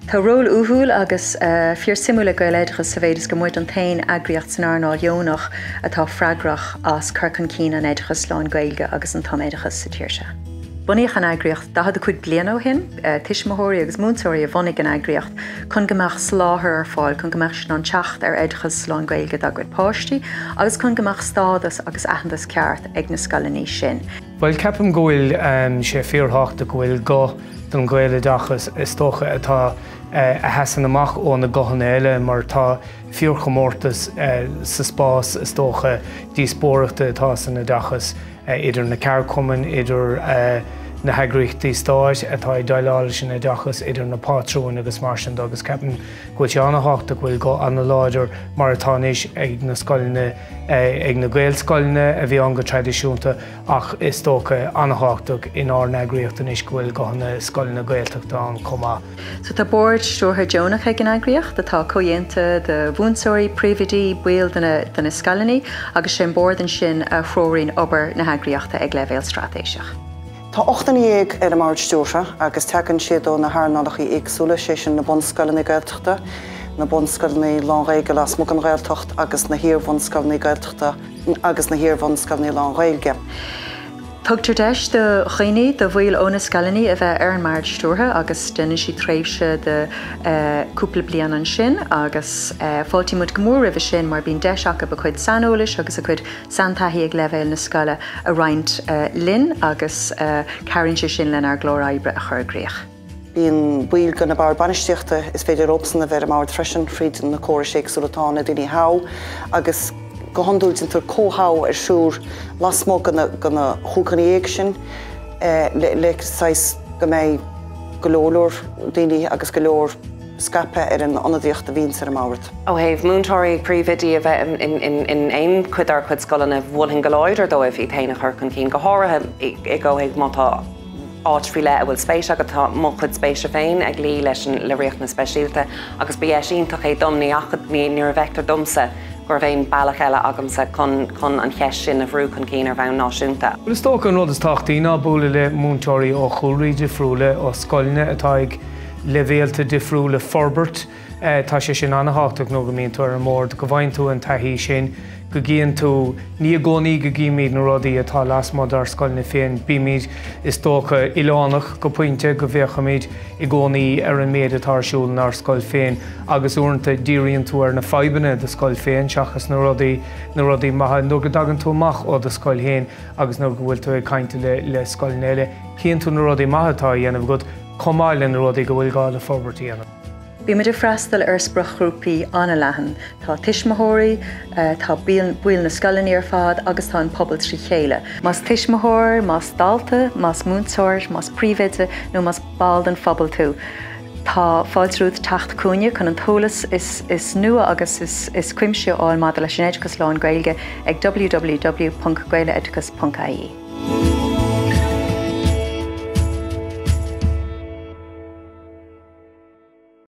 Tá ról uthúil agus fíor simúla gaeilgeachas sa bhéidir go muid an tain agriocht san airnáil Dheonach atá freigrach as Corcan Cín an éidechas Slán Gaeilge agus an taméidechas sa tíirse. Bunaíoch an agriocht da had a chuid blian ó hin, tiismóirí agus múntóirí a bhunaigh an agriocht chun gomach sláthair ar fáil, chun gomach sin an teacht ar éidechas Slán Gaeilge dagad páistí, agus chun gomach stádas agus aithneas ceart ag na scalaní sin. Well, ceapam go bhfuil sé fíorthachta go bhfuil go don Gaeilgeachas is tócha atá a heasan amach ó na gcothan eile mar tá fíorchamórtas sa spás is tócha díospóireachta atá san na dachas idir na cearcumann, idir na heagraíochtaí stáid atá daileála sin na dachas idir na pátrún agus mar sin agus ceapan go teannathachta bhfuil go an na láidir mar atáis ag na scoilne ag na Gaelscoilne a bhí an go tradiisiúnta ach is tócha annathachtaach in ár na agriochta níos go bhfuil go na scoilne Gaeltachta an comá. So tá board stúrtha Dheonach ag an agriocht atá cóhéanta de bhúnsóirí príomhidí buil dana scalaní agus sin board an sin a chróirín obair na agriochta ag leibhéal stratéiseach. Tá 8 ar a mar stúrtha agus teann siad ó na thnádachaí éagsúla sé sin na bunscoilna Gaeltachta, na bunscoilnaí Lán Gaeilge las Muc an Ghaeltacht agus na híorbunscoilnaí Gaeltachta agus na híorbunscoilnaí Lán Gaeilge. Tugtar deis de chuoine do bhfuil ó na scalaní a bheith ar an mar stúrtha agus duine sí tréimhse de cúpla blian an sin agus fáiltí mud go mór ribh sin mar bíon deis acha ba chuid sanolalas agus a chuid santaí ag leibhéal na scala a roinnt linn agus cairn sé sin len ar glóráibre a churgréach. Bíon bhuiil go na bar banisteachta is féidir opsan a bheith a mar freisin friad na córas éagsúlatána daoine há agus go handúiltin tar cóthá ar siúr las mó go na chúcaníéag sin le sais go méid go leor daoine agus go leor scape ar an anadíocht a bhíon ar máirt. Ó héh múntóirí príomhidí a bheith in aon chuid ar chuid scolanna bhfuilhin go láidir dó bhí taine Corcan Cín go háirithe i ggóhéh mátá áit frí le a bhfuil spéis agus tá mo chud spéise féin ag lí leis le riocht na speisialta agus bí éisiúntaach é domnaí achad níor bheictar domsa gur bhéon bailach eile agamsa chun an cheis sin a bhrú chun cín ar bhean náisiúnta. Well, is tócha an rud is táchtaí ná búla le múntóirí ó chulraí difriúla ó scoilne atá ag leibhéalta difriúla forbert tá sé sin annathachtaach nó go mbíonn tú ar an mór go bhain tú an taithí sin go gcíonn tú ní gcónaí go gcíimiid na rudaí atá lasmod ar scoilne féin bíimiid is tócha Ileánach go puinte go bhéchaimiid i gcónaí ar an méad atásúil ar scoil féin agus uaireanta díríonn tú ar na feibanna de scoil féin seachas na rudaí maithe nó go dagann tú amach ó de scoil féin agus nó go bhfuil tú ag cainte le scoil néile cíonn tú na rudaí maithetá dhéanamh go comáil na rudaí go bhfuil gáil a forbartí dhéanamh. Bí muidir freastal ar sprach grúpaí anna leathan, tá tiismóirí, tá buil na scalaní ar fad agus tá an pobal trí chéile. Más tiismóir, más dalta, más múntóir, más príomhide nó más bald an phobal tú. Tá fáiltrúd tacht cúine chun an tólas is nua agus is cuimseo áil mad leis an éidechas Slán Gaeilge ag www.gaeilgeedchas.ie.